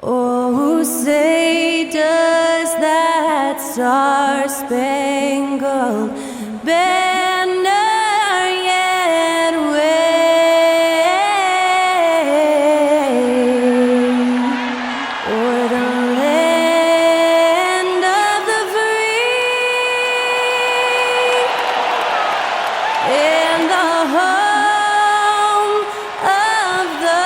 Oh, say does that star-spangled banner yet wave o'er the land of the free and the home of the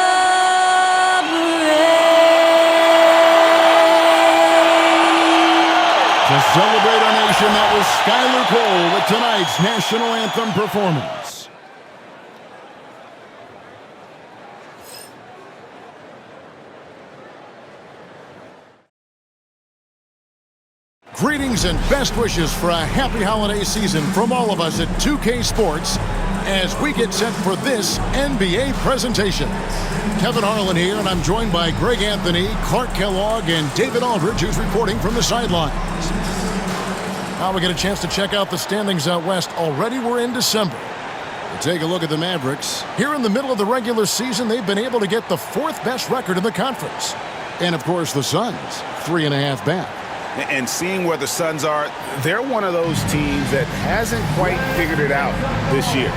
To celebrate our nation, that was Skylar Cole with tonight's national anthem performance. Greetings and best wishes for a happy holiday season from all of us at 2K Sports as we get set for this NBA presentation. Kevin Harlan here, and I'm joined by Greg Anthony, Clark Kellogg, and David Aldridge, who's reporting from the sidelines. Now we get a chance to check out the standings out west. Already we're in December. We'll take a look at the Mavericks. Here in the middle of the regular season, they've been able to get the 4th best record in the conference. And, of course, the Suns, 3.5 back. And seeing where the Suns are, they're one of those teams that hasn't quite figured it out this year.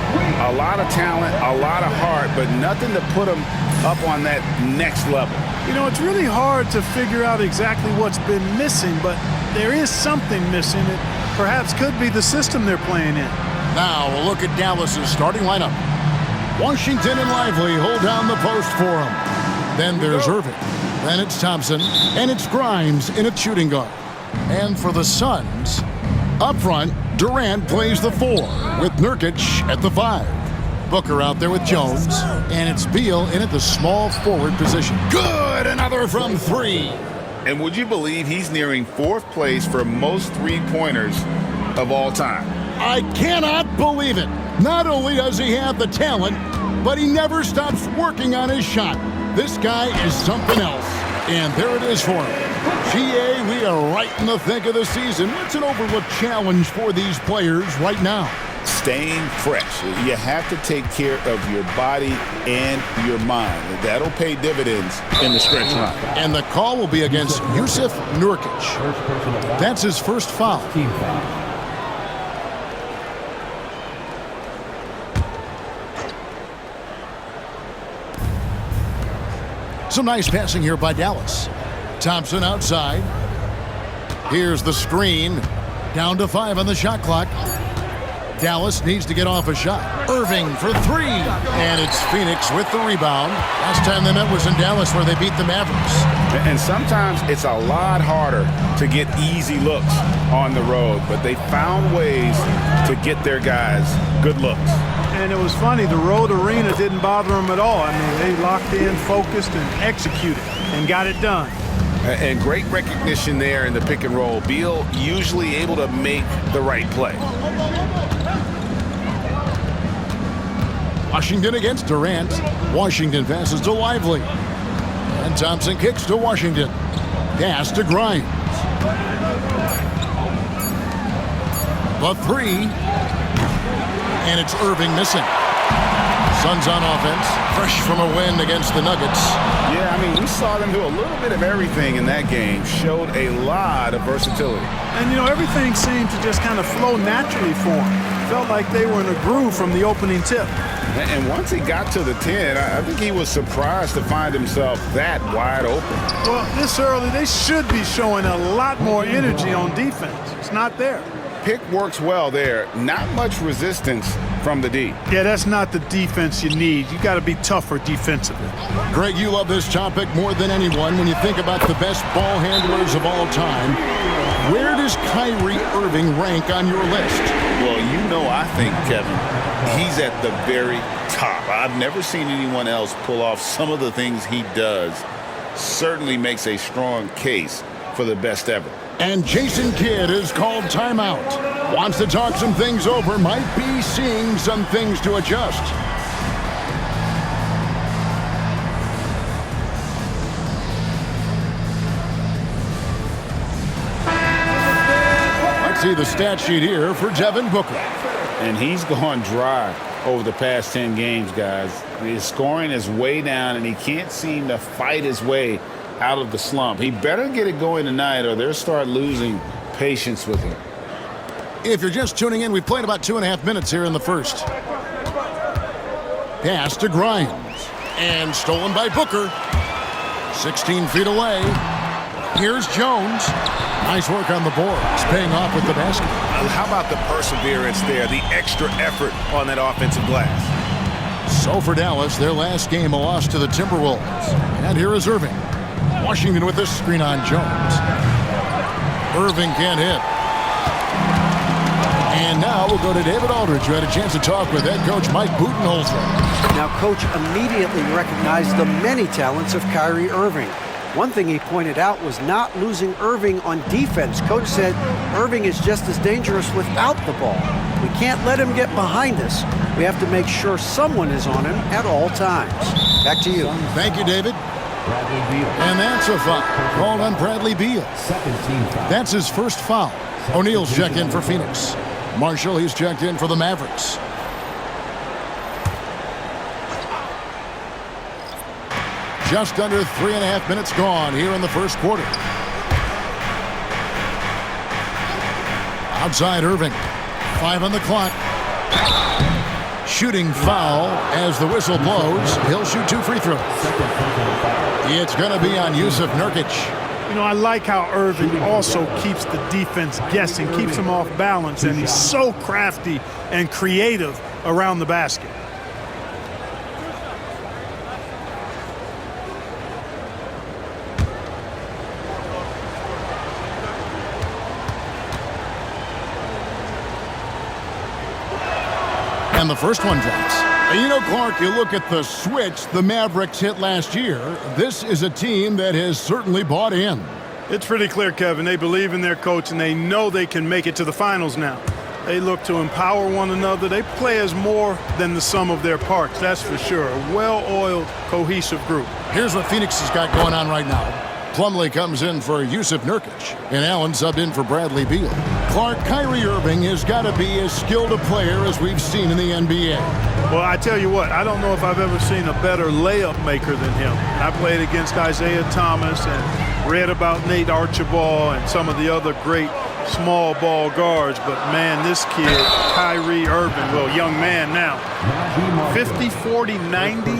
A lot of talent, a lot of heart, but nothing to put them up on that next level. You know, it's really hard to figure out exactly what's been missing, but there is something missing. It perhaps could be the system they're playing in. Now we'll look at Dallas's starting lineup. Washington and Lively hold down the post for him. Then there's Irving. Then it's Thompson. And it's Grimes in at shooting guard. And for the Suns, up front, Durant plays the 4 with Nurkic at the 5. Booker out there with Jones. And it's Beal in at the small forward position. Good! Another from 3. And would you believe he's nearing 4th place for most three-pointers of all time? I cannot believe it. Not only does he have the talent, but he never stops working on his shot. This guy is something else. And there it is for him. GA, we are right in the thick of the season. What's an overlooked challenge for these players right now? Staying fresh. You have to take care of your body and your mind. That'll pay dividends in the stretch run. And the call will be against Yusuf Nurkic. That's his first foul. Some nice passing here by Dallas. Thompson outside. Here's the screen. Down to 5 on the shot clock. Dallas needs to get off a shot. Irving for 3. And it's Phoenix with the rebound. Last time they met was in Dallas where they beat the Mavericks. And sometimes it's a lot harder to get easy looks on the road, but they found ways to get their guys good looks. And it was funny, the road arena didn't bother them at all. I mean, they locked in, focused, and executed, and got it done. And great recognition there in the pick and roll. Beal usually able to make the right play. Washington against Durant. Washington passes to Lively. And Thompson kicks to Washington. Pass to Grimes. The 3. And it's Irving missing. Suns on offense. Fresh from a win against the Nuggets. Yeah, I mean, we saw them do a little bit of everything in that game. Showed a lot of versatility. And, you know, everything seemed to just kind of flow naturally for them. Felt like they were in a groove from the opening tip. And once he got to the 10, I think he was surprised to find himself that wide open. Well, this early, they should be showing a lot more energy on defense. It's not there. Pick works well there. Not much resistance from the D. Yeah, that's not the defense you need. You got to be tougher defensively. Greg, you love this topic more than anyone when you think about the best ball handlers of all time. Where does Kyrie Irving rank on your list? Well, you know, I think, Kevin, he's at the very top. I've never seen anyone else pull off some of the things he does. Certainly makes a strong case for the best ever. And Jason Kidd is called timeout. Wants to talk some things over, might be seeing some things to adjust. Let's see the stat sheet here for Devin Booker. And he's gone dry over the past 10 games, guys. His scoring is way down, and he can't seem to fight his way out of the slump. He better get it going tonight, or they'll start losing patience with him. If you're just tuning in, we've played about 2.5 minutes here in the first. Pass to Grimes. And stolen by Booker. 16 feet away. Here's Jones. Nice work on the boards, paying off with the basket. How about the perseverance there, the extra effort on that offensive glass? So for Dallas, their last game, a loss to the Timberwolves. And here is Irving. Washington with this screen on Jones. Irving can't hit. And now we'll go to David Aldridge, who had a chance to talk with head coach Mike Budenholzer. Now, Coach immediately recognized the many talents of Kyrie Irving. One thing he pointed out was not losing Irving on defense. Coach said Irving is just as dangerous without the ball. We can't let him get behind us. We have to make sure someone is on him at all times. Back to you. Thank you, David. And that's a foul called on Bradley Beal. That's his first foul. O'Neal's checked in for Phoenix. Marshall, he's checked in for the Mavericks. Just under 3.5 minutes gone here in the first quarter. Outside Irving. 5 on the clock. Shooting foul as the whistle blows. He'll shoot 2 free throws. It's going to be on Yusuf Nurkic. You know, I like how Irving also keeps the defense guessing, keeps them off balance, and he's so crafty and creative around the basket. And the first one drops. And you know, Clark, you look at the switch the Mavericks hit last year. This is a team that has certainly bought in. It's pretty clear, Kevin. They believe in their coach, and they know they can make it to the finals now. They look to empower one another. They play as more than the sum of their parts, that's for sure. A well-oiled, cohesive group. Here's what Phoenix has got going on right now. Plumlee comes in for Yusuf Nurkic, and Allen subbed in for Bradley Beal. Clark, Kyrie Irving has got to be as skilled a player as we've seen in the NBA. Well, I tell you what, I don't know if I've ever seen a better layup maker than him. I played against Isaiah Thomas and read about Nate Archibald and some of the other great small ball guards, but man, this kid, Kyrie Irving, well, young man now, 50, 40, 90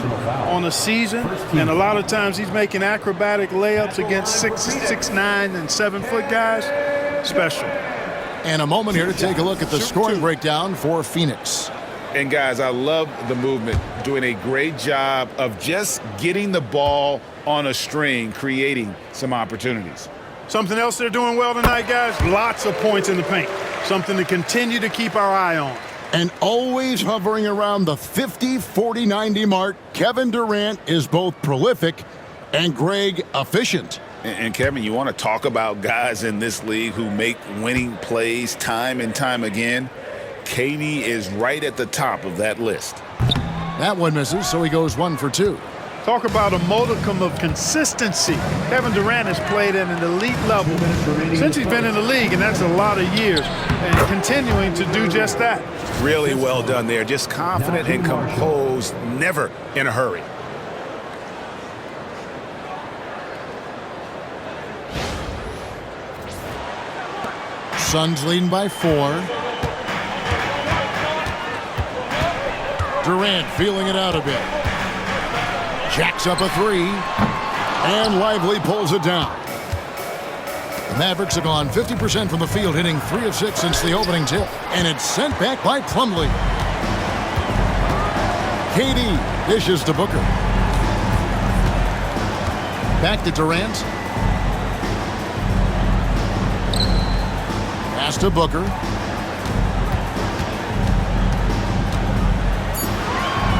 on a season, and a lot of times he's making acrobatic layups against 6'9" and 7-foot guys. Special. And a moment here to take a look at the scoring breakdown for Phoenix. And guys, I love the movement, doing a great job of just getting the ball on a string, creating some opportunities. Something else they're doing well tonight, guys, lots of points in the paint. Something to continue to keep our eye on. And always hovering around the 50, 40, 90 mark, Kevin Durant is both prolific and Greg efficient. And Kevin, you want to talk about guys in this league who make winning plays time and time again? KD is right at the top of that list. That one misses, so he goes 1 for 2. Talk about a modicum of consistency. Kevin Durant has played at an elite level since he's been in the league, and that's a lot of years, and continuing to do just that. Really well done there. Just confident and composed, never in a hurry. Suns leading by 4. Durant feeling it out a bit. Jacks up a 3, and Lively pulls it down. The Mavericks have gone 50% from the field, hitting 3 of 6 since the opening tip, and it's sent back by Plumlee. KD dishes to Booker. Back to Durant. Pass to Booker.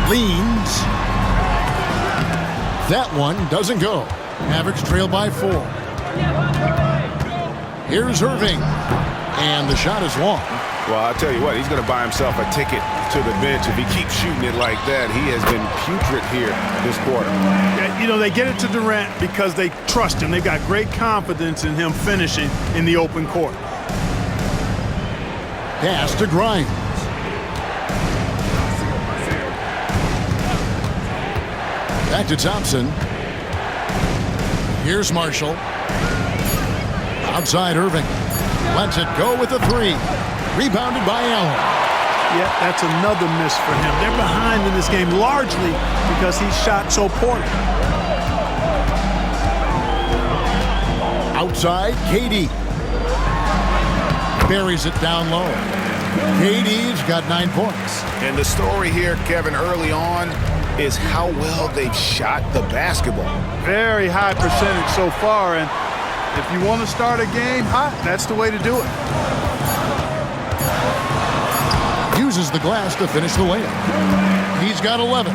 Leans. That one doesn't go. Mavericks trail by 4. Here's Irving. And the shot is long. Well, I'll tell you what, he's going to buy himself a ticket to the bench. If he keeps shooting it like that, he has been putrid here this quarter. Yeah, you know, they get it to Durant because they trust him. They've got great confidence in him finishing in the open court. Pass to Grimes. Back to Thompson. Here's Marshall. Outside Irving. Lets it go with a three. Rebounded by Allen. Yeah, that's another miss for him. They're behind in this game largely because he shot so poorly. Outside, KD. Buries it down low. KD's got 9 points. And the story here, Kevin, early on is how well they've shot the basketball. Very high percentage so far, and if you want to start a game hot, that's the way to do it. Uses the glass to finish the layup. He's got 11.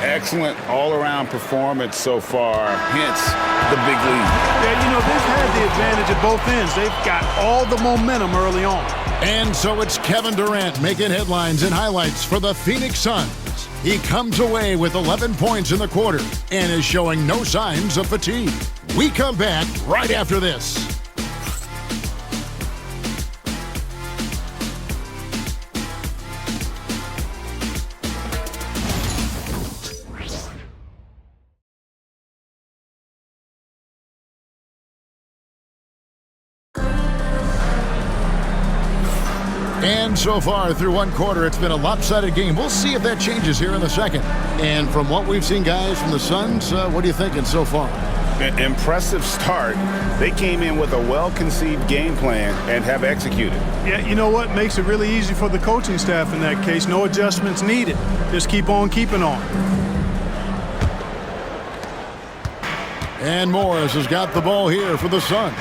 Excellent all-around performance so far, hence the big lead. Yeah, you know, they've had the advantage at both ends. They've got all the momentum early on. And so it's Kevin Durant making headlines and highlights for the Phoenix Suns. He comes away with 11 points in the quarter and is showing no signs of fatigue. We come back right after this. And so far through one quarter, it's been a lopsided game. We'll see if that changes here in the second. And from what we've seen, guys, from the Suns, what are you thinking so far? An impressive start. They came in with a well-conceived game plan and have executed. Yeah, you know what? Makes it really easy for the coaching staff in that case. No adjustments needed. Just keep on keeping on. And Morris has got the ball here for the Suns.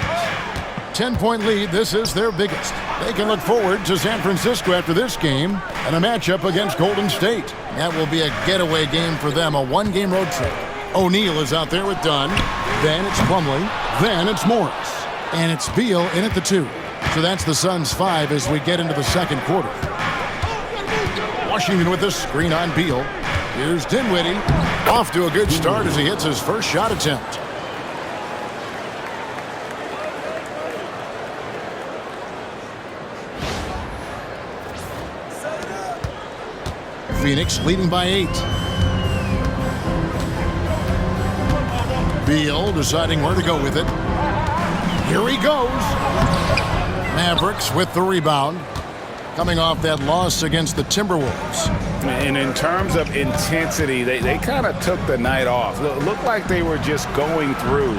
10-point lead. This is their biggest. They can look forward to San Francisco after this game and a matchup against Golden State. That will be a getaway game for them, a one-game road trip. O'Neal is out there with Dunn. Then it's Plumlee. Then it's Morris. And it's Beal in at the 2. So that's the Suns' 5 as we get into the second quarter. Washington with the screen on Beal. Here's Dinwiddie. Off to a good start as he hits his first shot attempt. Phoenix leading by 8. Beal deciding where to go with it. Here he goes. Mavericks with the rebound. Coming off that loss against the Timberwolves. And in terms of intensity, they kind of took the night off. Looked like they were just going through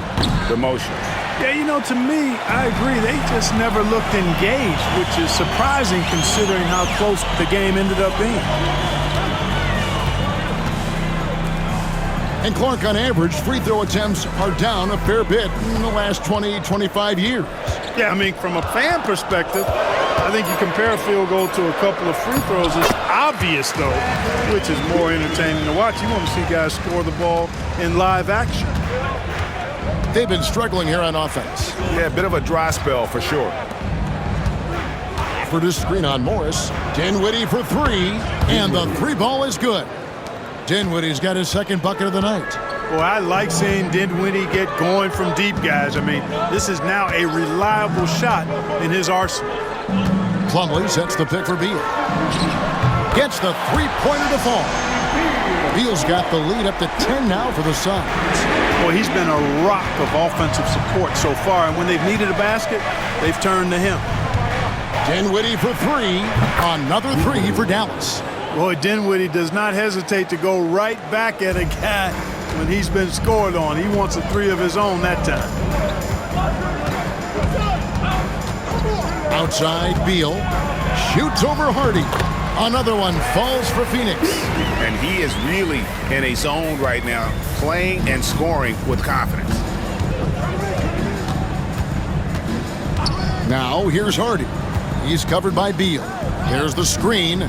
the motions. Yeah, you know, to me, I agree. They just never looked engaged, which is surprising considering how close the game ended up being. And Clark, on average, free throw attempts are down a fair bit in the last 20, 25 years. Yeah, I mean, from a fan perspective, I think you compare a field goal to a couple of free throws. It's obvious, though, which is more entertaining to watch. You want to see guys score the ball in live action. They've been struggling here on offense. Yeah, a bit of a dry spell for sure. For this screen on Morris. Dinwiddie for 3, and the 3 ball is good. Dinwiddie's got his second bucket of the night. Well, I like seeing Dinwiddie get going from deep, guys. I mean, this is now a reliable shot in his arsenal. Plumlee sets the pick for Beal. Gets the three-pointer to fall. Beal's got the lead up to 10 now for the Suns. Well, he's been a rock of offensive support so far, and when they've needed a basket, they've turned to him. Dinwiddie for 3. Another 3 for Dallas. Boy, Dinwiddie does not hesitate to go right back at a guy when he's been scored on. He wants a 3 of his own that time. Outside, Beal shoots over Hardy. Another one falls for Phoenix. And he is really in a zone right now, playing and scoring with confidence. Now, here's Hardy. He's covered by Beal. There's the screen.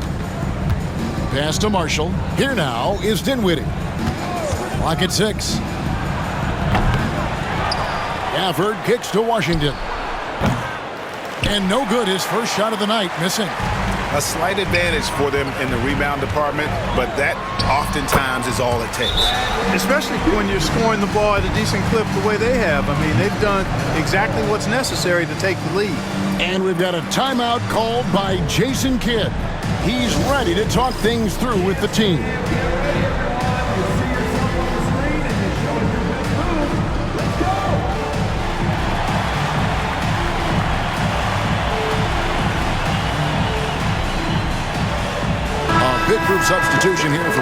Pass to Marshall. Here now is Dinwiddie. Clock at 6. Gafford kicks to Washington. And no good, his first shot of the night, missing. A slight advantage for them in the rebound department, but that oftentimes is all it takes. Especially when you're scoring the ball at a decent clip the way they have. I mean, they've done exactly what's necessary to take the lead. And we've got a timeout called by Jason Kidd. He's ready to talk things through with the team.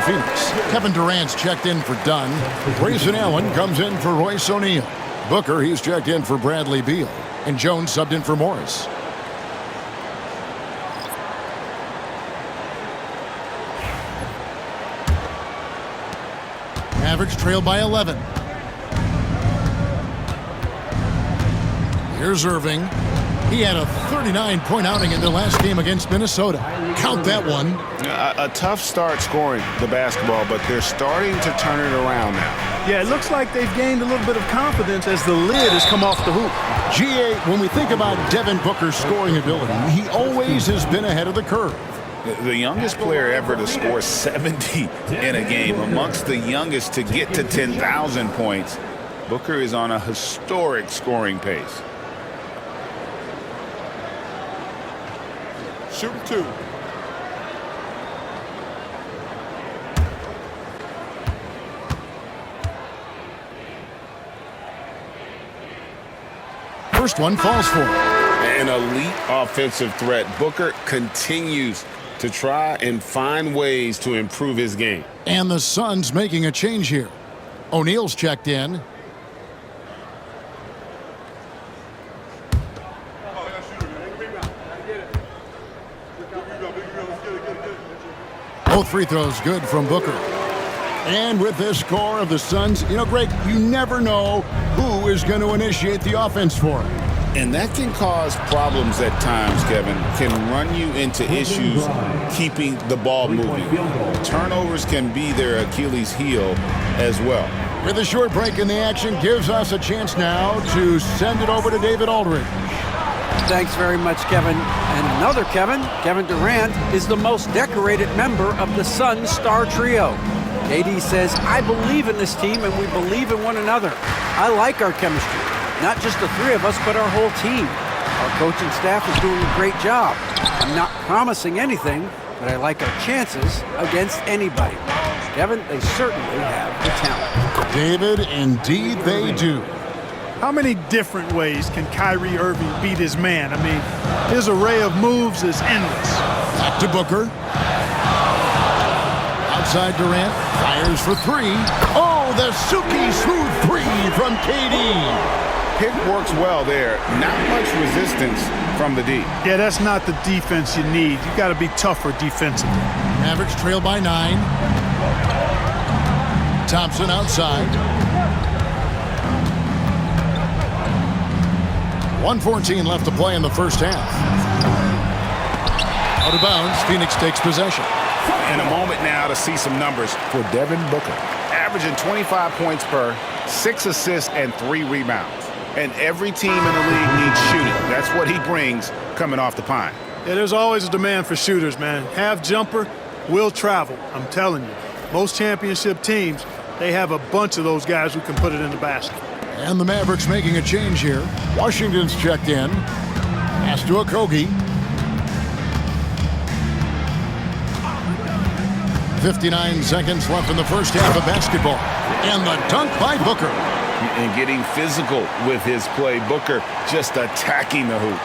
Phoenix. Kevin Durant's checked in for Dunn. Grayson Allen comes in for Royce O'Neal. Booker, he's checked in for Bradley Beal. And Jones subbed in for Morris. Mavericks trail by 11. Here's Irving. He had a 39-point outing in their last game against Minnesota. Count that one. A tough start scoring the basketball, but they're starting to turn it around now. Yeah, it looks like they've gained a little bit of confidence as the lid has come off the hoop. GA, when we think about Devin Booker's scoring ability, he always has been ahead of the curve. The youngest player ever to score 70 in a game, amongst the youngest to get to 10,000 points. Booker is on a historic scoring pace. Shoot 2. First one falls for him. An elite offensive threat. Booker continues to try and find ways to improve his game. And the Suns making a change here. O'Neal's checked in. Both free throws good from Booker. And with this score of the Suns, you know, Greg, you never know who is going to initiate the offense for him. And that can cause problems at times, Kevin. Can run you into issues keeping the ball moving. Turnovers can be their Achilles heel as well. With a short break in the action, gives us a chance now to send it over to David Aldridge. Thanks very much, Kevin. And another Kevin, Kevin Durant, is the most decorated member of the Suns star trio. KD says, I believe in this team and we believe in one another. I like our chemistry. Not just the three of us, but our whole team. Our coaching staff is doing a great job. I'm not promising anything, but I like our chances against anybody. Kevin, they certainly have the talent. David, indeed they do. How many different ways can Kyrie Irving beat his man? I mean, his array of moves is endless. Back to Booker. Outside Durant, fires for three. Oh, the silky smooth three from KD. Pick works well there. Not much resistance from the D. Yeah, that's not the defense you need. You got to be tougher defensively. Mavericks trail by 9. Thompson outside. 1:14 left to play in the first half. Out of bounds, Phoenix takes possession. In a moment now to see some numbers for Devin Booker. Averaging 25 points per, 6 assists, and 3 rebounds. And every team in the league needs shooting. That's what he brings coming off the pine. Yeah, there's always a demand for shooters, man. Half jumper will travel, I'm telling you. Most championship teams, they have a bunch of those guys who can put it in the basket. And the Mavericks making a change here. Washington's checked in. Pass to Okogie. 59 seconds left in the first half of basketball. And the dunk by Booker. And getting physical with his play. Booker just attacking the hoop.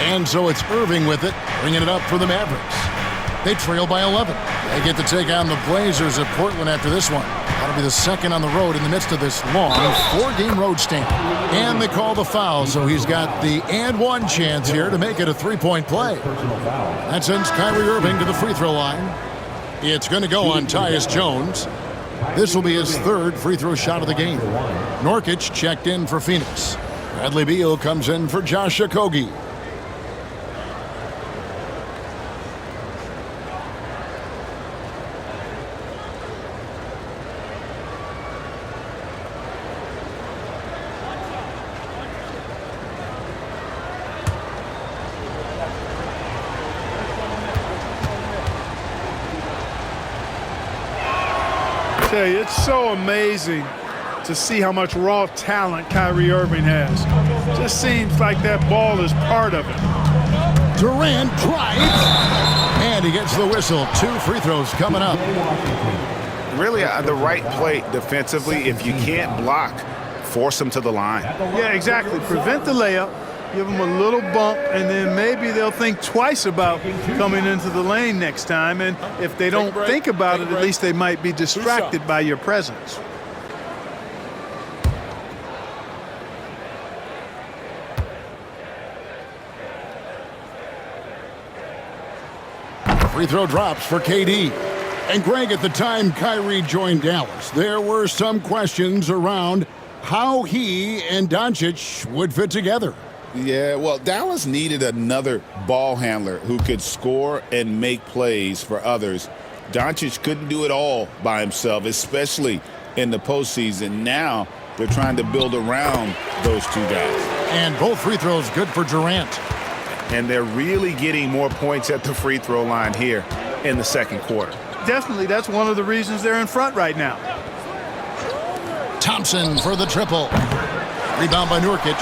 And so it's Irving with it, bringing it up for the Mavericks. They trail by 11. They get to take on the Blazers at Portland after this one. That'll be the second on the road in the midst of this long 4-game road stand. And they call the foul, so he's got the and one chance here to make it a 3-point play. That sends Kyrie Irving to the free throw line. It's going to go on Tyus Jones. This will be his 3rd free throw shot of the game. Nurkic checked in for Phoenix. Bradley Beal comes in for Josh Okogie. Tell you, it's so amazing to see how much raw talent Kyrie Irving has. Just seems like that ball is part of it. Durant drives, and he gets the whistle. 2 free throws coming up. Really the right play defensively. If you can't block force them to the line. Yeah, exactly. Prevent the layup, give them a little bump, and then maybe they'll think twice about coming into the lane next time. And if they don't think about it, at least they might be distracted by your presence. Free throw drops for KD. And Greg, at the time Kyrie joined Dallas, there were some questions around how he and Doncic would fit together. Yeah, well, Dallas needed another ball handler who could score and make plays for others. Doncic couldn't do it all by himself, especially in the postseason. Now they're trying to build around those two guys. And both free throws good for Durant. And they're really getting more points at the free throw line here in the second quarter. Definitely, that's one of the reasons they're in front right now. Thompson for the triple. Rebound by Nurkic.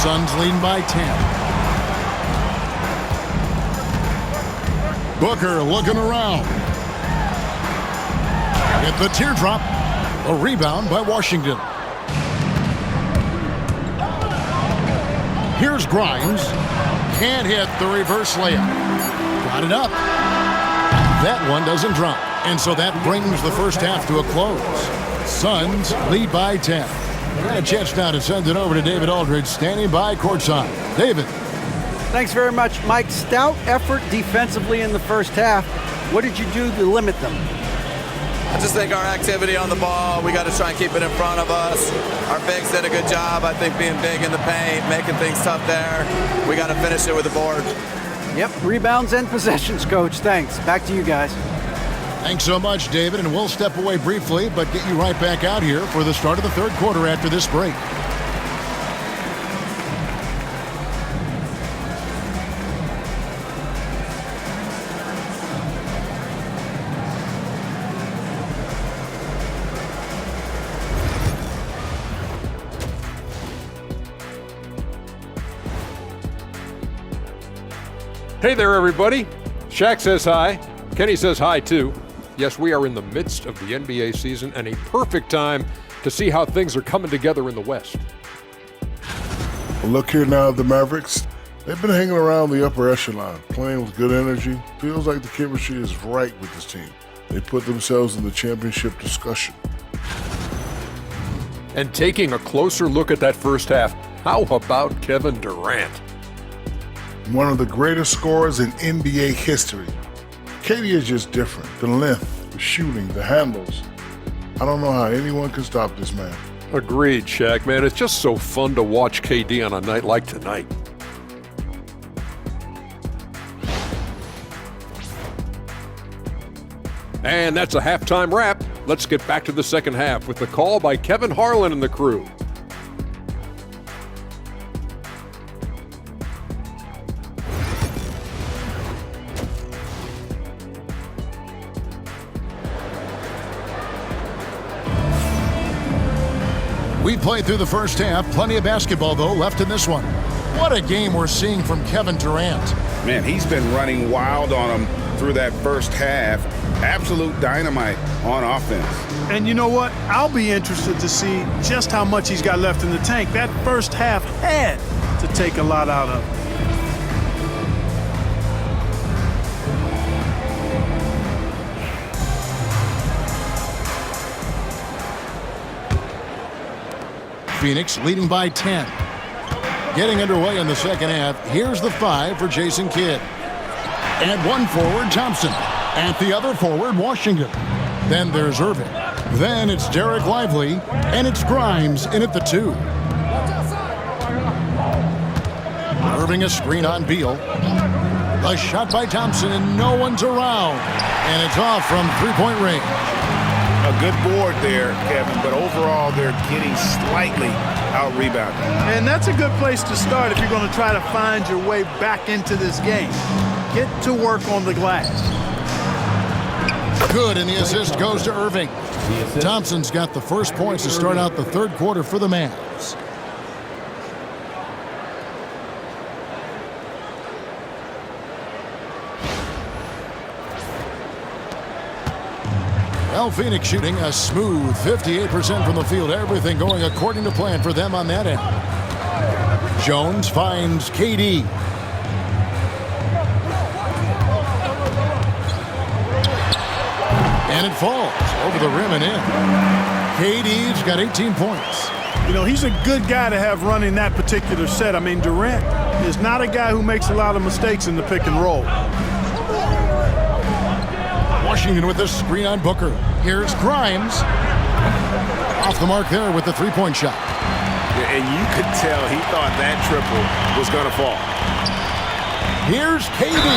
Suns leading by 10. Booker looking around. Get the teardrop. A rebound by Washington. Here's Grimes. Can't hit the reverse layup. Got it up. That one doesn't drop. And so that brings the first half to a close. Suns lead by 10. A chance now to send it over to David Aldridge, standing by courtside. David. Thanks very much, Mike. Stout effort defensively in the first half. What did you do to limit them? I just think our activity on the ball, we got to try and keep it in front of us. Our bigs did a good job, I think, being big in the paint, making things tough there. We got to finish it with the board. Yep, rebounds and possessions, Coach. Thanks. Back to you guys. Thanks so much, David, and we'll step away briefly, but get you right back out here for the start of the third quarter after this break. Hey there, everybody. Shaq says hi. Kenny says hi, too. Yes, we are in the midst of the NBA season and a perfect time to see how things are coming together in the West. Well, look here now at the Mavericks. They've been hanging around the upper echelon, playing with good energy. Feels like the chemistry is right with this team. They put themselves in the championship discussion. And taking a closer look at that first half, how about Kevin Durant? One of the greatest scorers in NBA history. KD is just different. The length, the shooting, the handles. I don't know how anyone can stop this man. Agreed, Shaq, man. It's just so fun to watch KD on a night like tonight. And that's a halftime wrap. Let's get back to the second half with the call by Kevin Harlan and the crew. We played through the first half. Plenty of basketball, though, left in this one. What a game we're seeing from Kevin Durant. Man, he's been running wild on him through that first half. Absolute dynamite on offense. And you know what? I'll be interested to see just how much he's got left in the tank. That first half had to take a lot out of him. Phoenix leading by 10. Getting underway in the second half. Here's the 5 for Jason Kidd. And one forward, Thompson. At the other forward, Washington. Then there's Irving. Then it's Derek Lively. And it's Grimes in at the 2. Irving a screen on Beal. A shot by Thompson, and no one's around. And it's off from three-point range. A good board there, Kevin, but overall they're getting slightly out-rebounded. And that's a good place to start if you're going to try to find your way back into this game. Get to work on the glass. Good, and the assist goes to Irving. Thompson's got the first points to start out the third quarter for the Mavs. Well, Phoenix shooting a smooth 58% from the field. Everything going according to plan for them on that end. Jones finds KD. And it falls over the rim and in. KD's got 18 points. You know, he's a good guy to have running that particular set. I mean, Durant is not a guy who makes a lot of mistakes in the pick and roll. Washington with the screen on Booker. Here's Grimes. Off the mark there with the three-point shot. And you could tell he thought that triple was going to fall. Here's KD.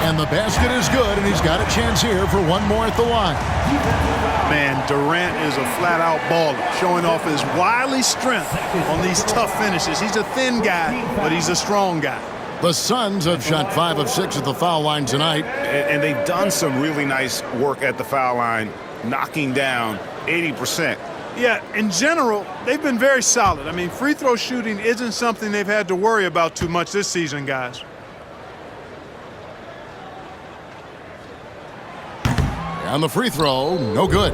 And the basket is good, and he's got a chance here for one more at the line. Man, Durant is a flat-out baller, showing off his wily strength on these tough finishes. He's a thin guy, but he's a strong guy. The Suns have shot 5 of 6 at the foul line tonight. And they've done some really nice work at the foul line, knocking down 80%. Yeah, in general, they've been very solid. I mean, free throw shooting isn't something they've had to worry about too much this season, guys. On the free throw, no good.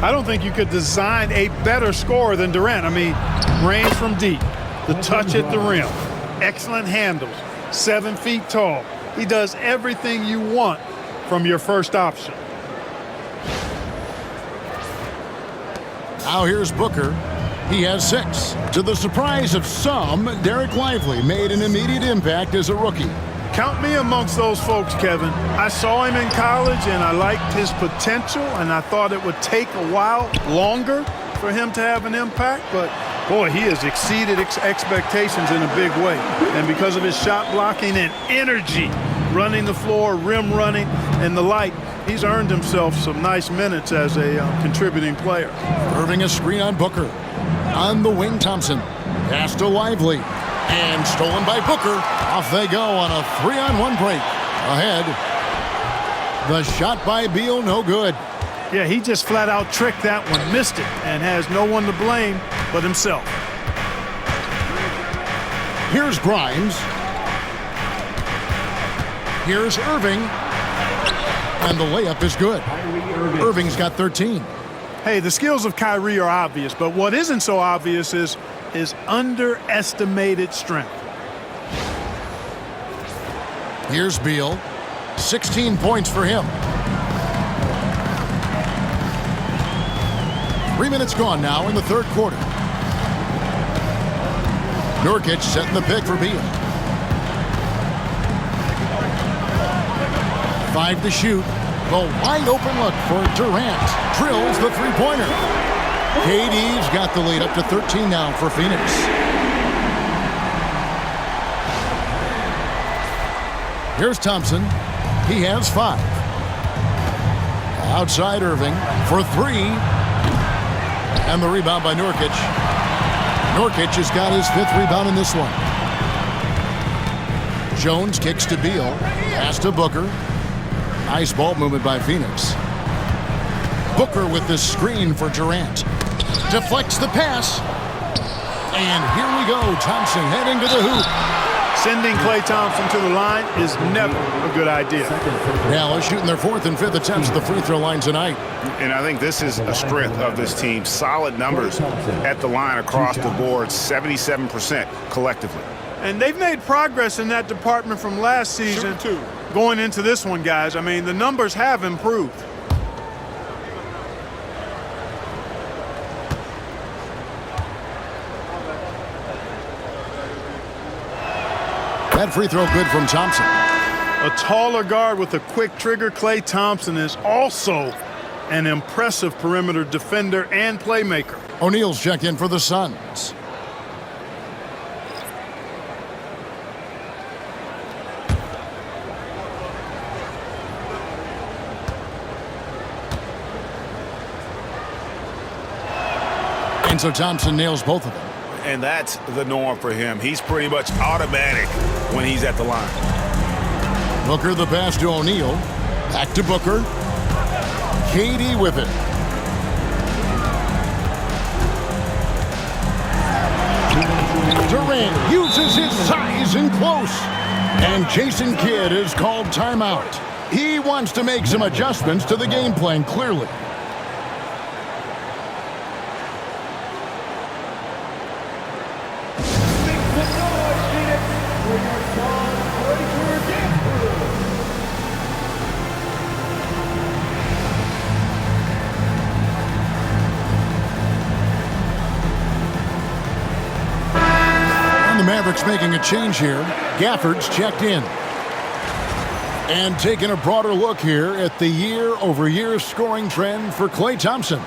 I don't think you could design a better scorer than Durant. I mean, range from deep, the touch at the rim, excellent handles, 7 feet tall. He does everything you want from your first option. Now here's Booker. He has 6. To the surprise of some, Derek Lively made an immediate impact as a rookie. Count me amongst those folks, Kevin. I saw him in college, and I liked his potential, and I thought it would take a while longer for him to have an impact. But, boy, he has exceeded expectations in a big way. And because of his shot blocking and energy, running the floor, rim running, and the like, he's earned himself some nice minutes as a contributing player. Irving a screen on Booker. On the wing, Thompson. Pass to Lively. And stolen by Booker. Off they go on a 3-on-1 break. Ahead. The shot by Beal, no good. Yeah, he just flat out tricked that one, missed it, and has no one to blame but himself. Here's Grimes. Here's Irving. And the layup is good. Irving's got 13. Hey, the skills of Kyrie are obvious, but what isn't so obvious is his underestimated strength. Here's Beal. 16 points for him. 3 minutes gone now in the third quarter. Nurkic setting the pick for Beal. 5 to shoot. The wide open look for Durant. Drills the three-pointer. KD's got the lead up to 13 now for Phoenix. Here's Thompson. He has 5. Outside Irving for 3. And the rebound by Nurkic. Nurkic has got his 5th rebound in this one. Jones kicks to Beal. Pass to Booker. Nice ball movement by Phoenix. Booker with the screen for Durant. Deflects the pass. And here we go. Thompson heading to the hoop. Sending Klay Thompson to the line is never a good idea. Dallas shooting their 4th and 5th attempts at the free throw line tonight. And I think this is a strength of this team. Solid numbers at the line across the board, 77% collectively. And they've made progress in that department from last season going into this one, guys. I mean, the numbers have improved. That free throw good from Thompson. A taller guard with a quick trigger, Klay Thompson is also an impressive perimeter defender and playmaker. O'Neal's checked in for the Suns. And so Thompson nails both of them. And that's the norm for him. He's pretty much automatic when he's at the line. Booker the pass to O'Neal. Back to Booker. KD with it. Durant uses his size in close. And Jason Kidd is called timeout. He wants to make some adjustments to the game plan, clearly. And the Mavericks making a change here. Gafford's checked in. And taking a broader look here at the year-over-year scoring trend for Klay Thompson.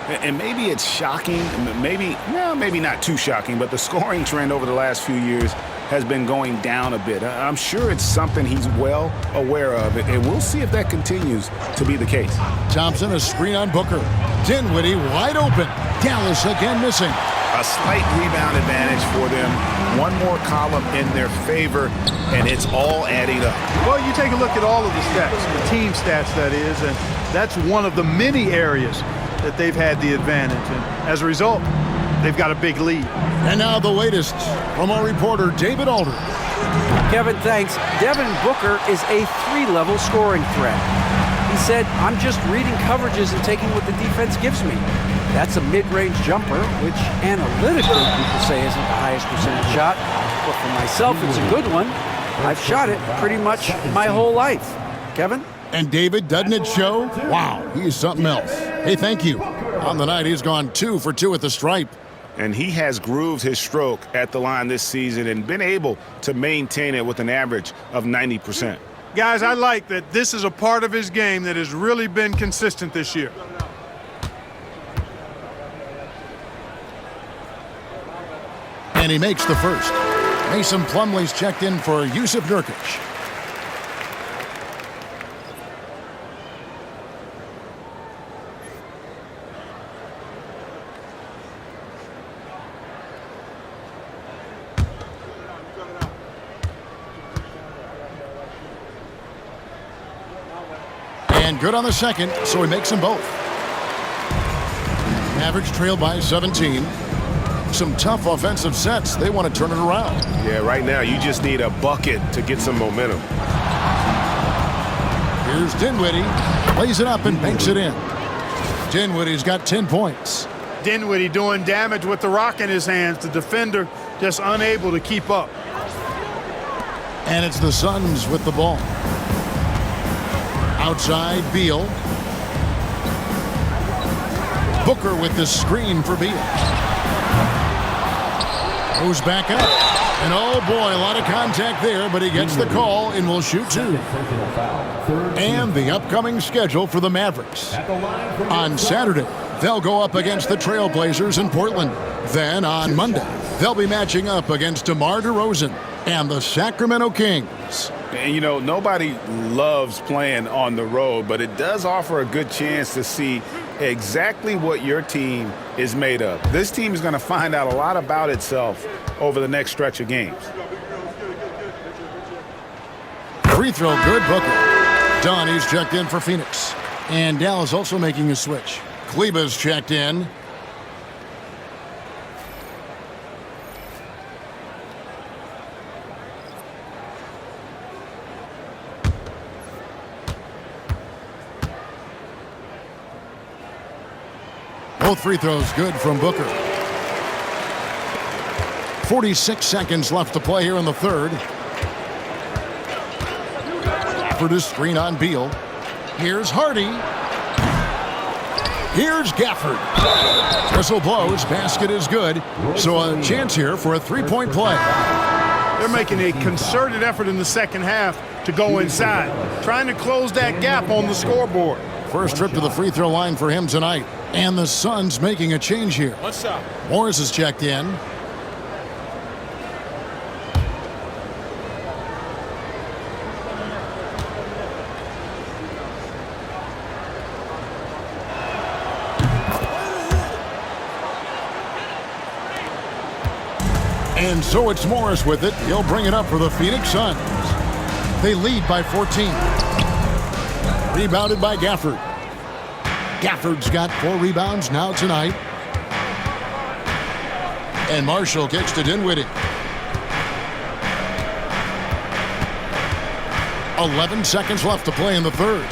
And maybe it's shocking, maybe not too shocking, but the scoring trend over the last few years has been going down a bit. I'm sure it's something he's well aware of, and we'll see if that continues to be the case. Thompson, a screen on Booker. Dinwiddie wide open. Dallas again missing. A slight rebound advantage for them. One more column in their favor, and it's all adding up. Well, you take a look at all of the stats, the team stats that is, and that's one of the many areas that they've had the advantage. And as a result, they've got a big lead. And now the latest from our reporter, David Alder. Kevin, thanks. Devin Booker is a 3-level scoring threat. He said, I'm just reading coverages and taking what the defense gives me. That's a mid-range jumper, which analytically people say isn't the highest percentage shot. But for myself, it's a good one. I've shot it pretty much my whole life. Kevin? And David, doesn't it show? Wow, he's something else. Hey, thank you. On the night, he's gone 2 for 2 at the stripe. And he has grooved his stroke at the line this season and been able to maintain it with an average of 90%. Guys, I like that this is a part of his game that has really been consistent this year. And he makes the first. Mason Plumlee's checked in for Yusuf Nurkic. And good on the second, so he makes them both. Mavericks trail by 17. Some tough offensive sets. They want to turn it around. Yeah, right now you just need a bucket to get some momentum. Here's Dinwiddie. Lays it up and banks it in. Dinwiddie's got 10 points. Dinwiddie doing damage with the rock in his hands. The defender just unable to keep up. And it's the Suns with the ball. Outside, Beal. Booker with the screen for Beal. Goes back up. And oh boy, a lot of contact there, but he gets the call and will shoot 2. And the upcoming schedule for the Mavericks. On Saturday, they'll go up against the Trailblazers in Portland. Then on Monday, they'll be matching up against DeMar DeRozan and the Sacramento Kings. And you know, nobody loves playing on the road, but it does offer a good chance to see exactly what your team is made of. This team is going to find out a lot about itself over the next stretch of games. Free throw good, Booker. Donnie's checked in for Phoenix. And Dallas also making a switch. Kleba's checked in. Both free throws good from Booker. 46 seconds left to play here in the third. For the screen on Beal. Here's Hardy. Here's Gafford. Whistle blows. Basket is good. So a chance here for a three-point play. They're making a concerted effort in the second half to go inside, trying to close that gap on the scoreboard. First trip to the free throw line for him tonight. And the Suns making a change here. What's up? Morris is checked in. And so it's Morris with it. He'll bring it up for the Phoenix Suns. They lead by 14. Rebounded by Gafford. Gafford's got 4 rebounds now tonight. And Marshall kicks to Dinwiddie. 11 seconds left to play in the third.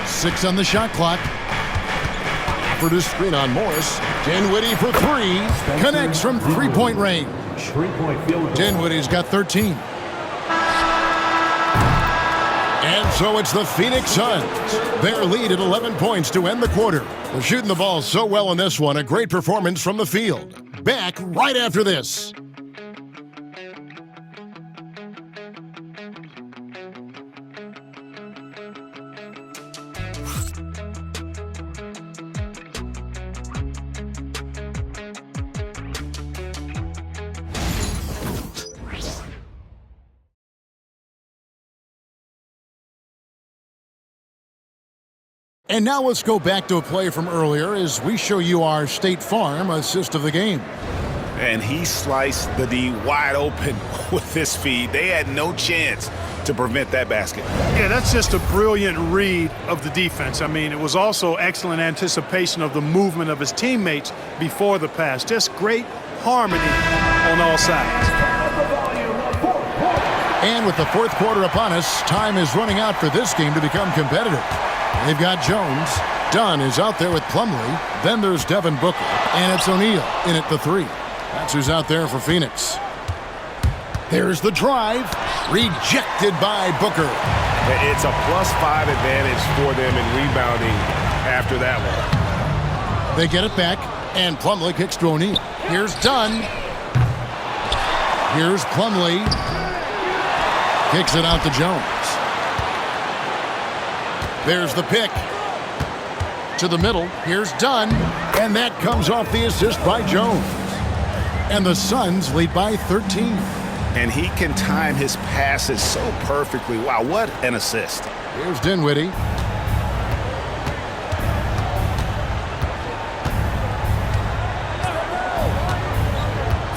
6 on the shot clock. Gafford is screen on Morris. Dinwiddie for 3. Connects from three-point range. range. Dinwiddie's got 13. And so it's the Phoenix Suns. Their lead at 11 points to end the quarter. They're shooting the ball so well in this one. A great performance from the field. Back right after this. And now let's go back to a play from earlier as we show you our State Farm assist of the game. And he sliced the D wide open with this feed. They had no chance to prevent that basket. Yeah, that's just a brilliant read of the defense. I mean, it was also excellent anticipation of the movement of his teammates before the pass. Just great harmony on all sides. And with the fourth quarter upon us, time is running out for this game to become competitive. They've got Jones. Dunn is out there with Plumlee. Then there's Devin Booker. And it's O'Neal in at the 3. That's who's out there for Phoenix. There's the drive. Rejected by Booker. It's a +5 advantage for them in rebounding after that one. They get it back. And Plumlee kicks to O'Neal. Here's Dunn. Here's Plumlee. Kicks it out to Jones. There's the pick. To the middle. Here's Dunn. And that comes off the assist by Jones. And the Suns lead by 13. And he can time his passes so perfectly. Wow, what an assist. Here's Dinwiddie.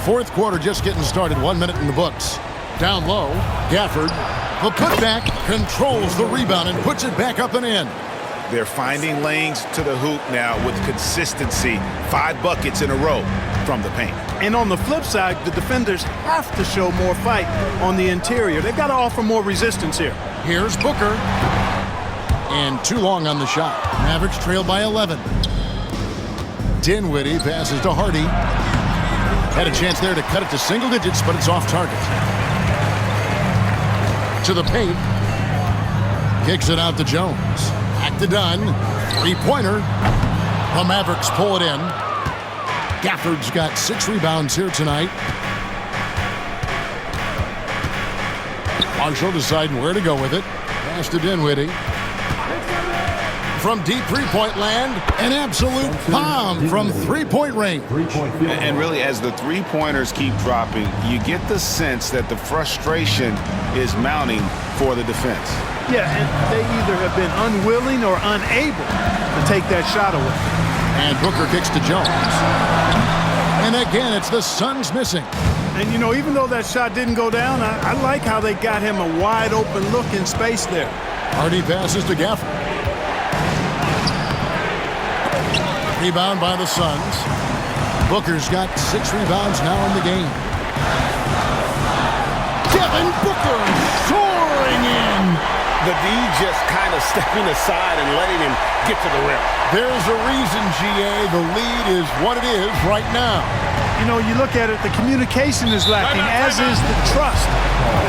Fourth quarter just getting started. 1 minute in the books. Down low. Gafford. The putback controls the rebound and puts it back up and in. They're finding lanes to the hoop now with consistency. 5 buckets in a row from the paint. And on the flip side, the defenders have to show more fight on the interior. They've got to offer more resistance here. Here's Booker. And too long on the shot. Mavericks trail by 11. Dinwiddie passes to Hardy. Had a chance there to cut it to single digits, but it's off target. To the paint. Kicks it out to Jones. Back to Dunn. 3-pointer. The Mavericks pull it in. Gafford's got 6 rebounds here tonight. Marshall deciding where to go with it. Pass to Dinwiddie. From deep three-point land, an absolute bomb from three-point range. And really, as the three-pointers keep dropping, you get the sense that the frustration is mounting for the defense. Yeah, and they either have been unwilling or unable to take that shot away. And Booker kicks to Jones. And again, it's the Suns missing. And, you know, even though that shot didn't go down, I like how they got him a wide-open look in space there. Hardy passes to Gafford. Rebound by the Suns. Booker's got 6 rebounds now in the game. Devin Booker soaring in. The D just kind of stepping aside and letting him get to the rim. There's a reason, GA. The lead is what it is right now. You know, you look at it, the communication is lacking, as is the trust.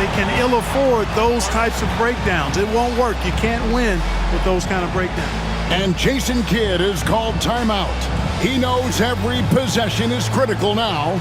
They can ill afford those types of breakdowns. It won't work. You can't win with those kind of breakdowns. And Jason Kidd is called timeout. He knows every possession is critical now.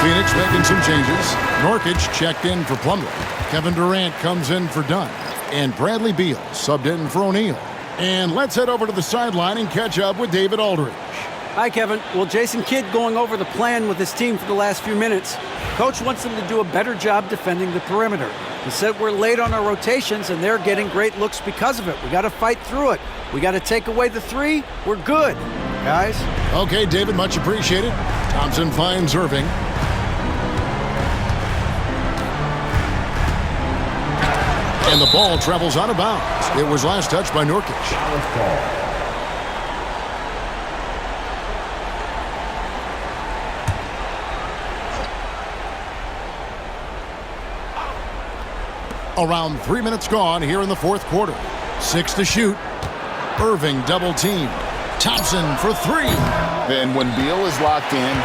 Phoenix making some changes. Nurkic checked in for Plumlee. Kevin Durant comes in for Dunn. And Bradley Beal subbed in for O'Neal. And let's head over to the sideline and catch up with David Aldridge. Hi, Kevin. Well, Jason Kidd going over the plan with his team for the last few minutes. Coach wants them to do a better job defending the perimeter. He said we're late on our rotations, and they're getting great looks because of it. We got to fight through it. We got to take away the 3. We're good, guys. Okay, David, much appreciated. Thompson finds Irving. And the ball travels out of bounds. It was last touched by Nurkic. Around 3 minutes gone here in the fourth quarter. 6 to shoot. Irving double team. Thompson for 3. And when Beal is locked in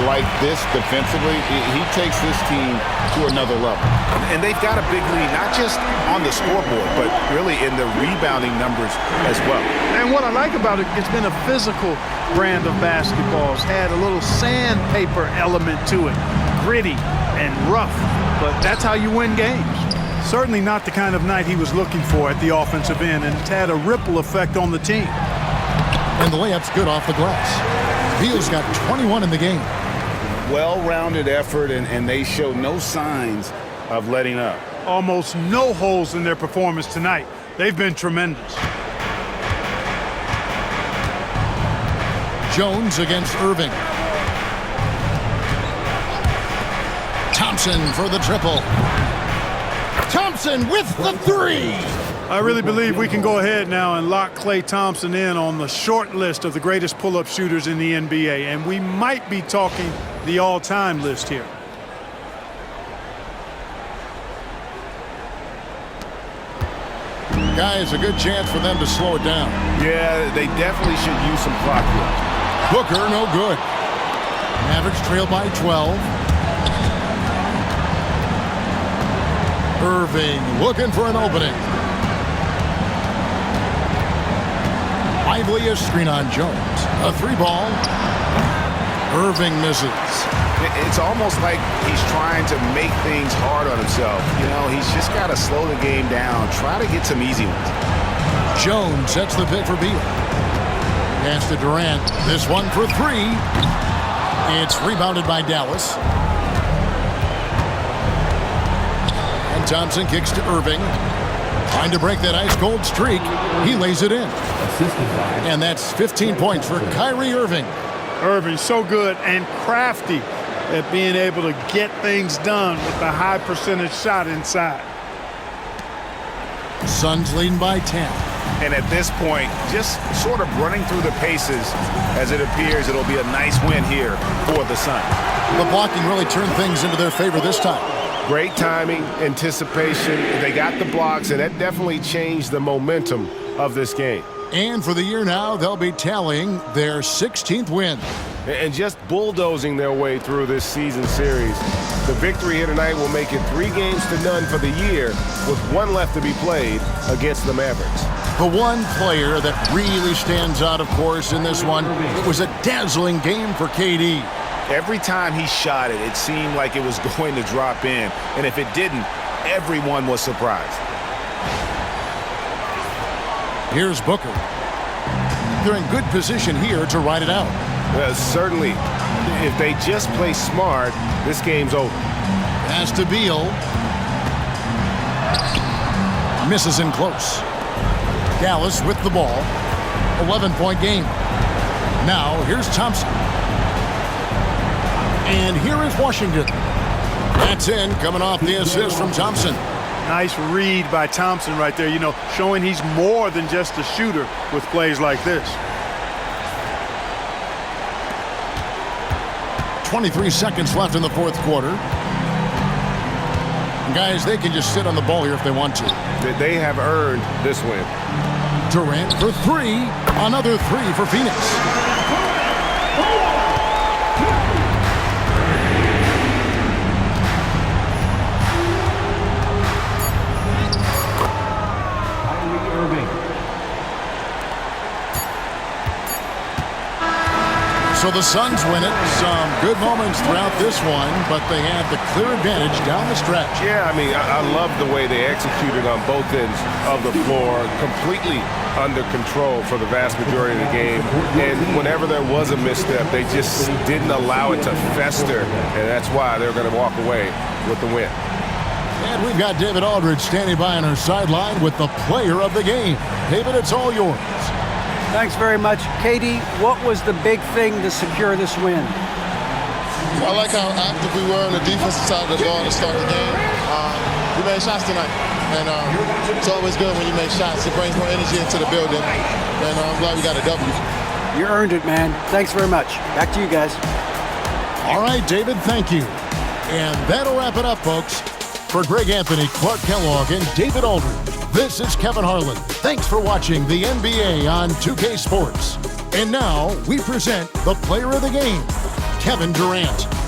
like this defensively, he takes this team to another level. And they've got a big lead, not just on the scoreboard, but really in the rebounding numbers as well. And what I like about it, it's been a physical brand of basketball. It's had a little sandpaper element to it, gritty and rough, but that's how you win games. Certainly not the kind of night he was looking for at the offensive end, and it's had a ripple effect on the team. And the layup's good off the glass. Beal's got 21 in the game. Well-rounded effort, and they show no signs of letting up. Almost no holes in their performance tonight. They've been tremendous. Jones against Irving. Thompson for the triple. Thompson with the 3. I really believe we can go ahead now and lock Klay Thompson in on the short list of the greatest pull-up shooters in the NBA, and we might be talking the all-time list here. Guys, a good chance for them to slow it down. Yeah, they definitely should use some clock here. Booker, no good. Mavericks trail by 12. Irving looking for an opening. Lively a screen on Jones. A 3-ball. Irving misses. It's almost like he's trying to make things hard on himself. You know, he's just got to slow the game down, try to get some easy ones. Jones sets the pick for Beal. Pass to Durant. This one for 3. It's rebounded by Dallas. And Thompson kicks to Irving. Trying to break that ice-cold streak. He lays it in. And that's 15 points for Kyrie Irving. Irving so good and crafty at being able to get things done with the high percentage shot inside. Suns leading by 10. And at this point, just sort of running through the paces as it appears it'll be a nice win here for the Suns. The blocking really turned things into their favor this time. Great timing, anticipation. They got the blocks, and that definitely changed the momentum of this game. And for the year now, they'll be tallying their 16th win. And just bulldozing their way through this season series. The victory here tonight will make it 3-0 for the year, with one left to be played against the Mavericks. The one player that really stands out, of course, in this one, it was a dazzling game for KD. Every time he shot it, it seemed like it was going to drop in. And if it didn't, everyone was surprised. Here's Booker. They're in good position here to ride it out. Certainly, if they just play smart, this game's over. Pass to Beal. Misses in close. Dallas with the ball. 11-point game. Now, here's Thompson. And here is Washington. That's in, coming off the assist from Thompson. Nice read by Thompson right there, you know, showing he's more than just a shooter with plays like this. 23 seconds left in the fourth quarter. And guys, they can just sit on the ball here if they want to. They have earned this win. Durant for 3. Another 3 for Phoenix. So the Suns win it. Some good moments throughout this one, but they had the clear advantage down the stretch. Yeah, I mean, I love the way they executed on both ends of the floor, completely under control for the vast majority of the game. And whenever there was a misstep, they just didn't allow it to fester, and that's why they're going to walk away with the win. And we've got David Aldridge standing by on our sideline with the player of the game. David, it's all yours. Thanks very much. Katie, what was the big thing to secure this win? Well, I like how active we were on the defensive side of the ball to start the game. We made shots tonight, and it's always good when you make shots. It brings more energy into the building, and I'm glad we got a W. You earned it, man. Thanks very much. Back to you guys. All right, David, thank you. And that'll wrap it up, folks. For Greg Anthony, Clark Kellogg, and David Aldridge, this is Kevin Harlan. Thanks for watching the NBA on 2K Sports. And now we present the player of the game, Kevin Durant.